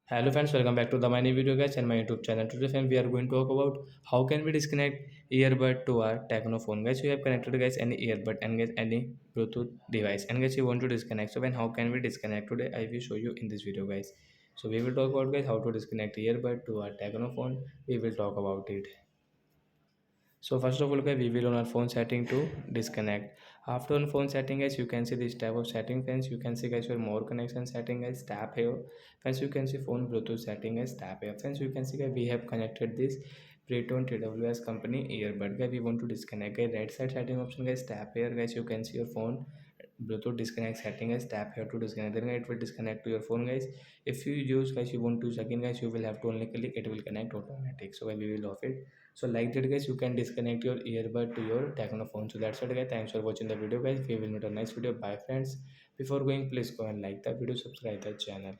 Hello friends, welcome back to the my new video guys and my YouTube channel. Today friends, we are going to talk about how can we disconnect earbud to our Tecno phone. Guys, you have connected guys any earbud and guys any Bluetooth device and guys you want to disconnect. So when how can we disconnect today? I will show you in this video guys. So we will talk about guys how to disconnect earbud to our Tecno phone. We will talk about it. So first of all guys, we will on our phone setting to disconnect. After on phone setting guys, you can see this type of setting. Friends, you can see guys your more connection setting guys, tap here. Friends, you can see phone Bluetooth setting guys, tap here. Friends, you can see guys we have connected this ptron TWS company earbud guys. We want to disconnect guys, right side setting option guys, tap here guys. You can see your phone Bluetooth disconnect setting guys, tap here to disconnect. Then it will disconnect to your phone guys. If you use guys, you want to use again guys, you will have to only click, it will connect automatic. So we will off it. So like that guys, you can disconnect your earbud to your Tecno phone. So that's it guys, thanks for watching the video guys. We will meet a next video. Bye friends. Before going, please go and like the video, subscribe the channel.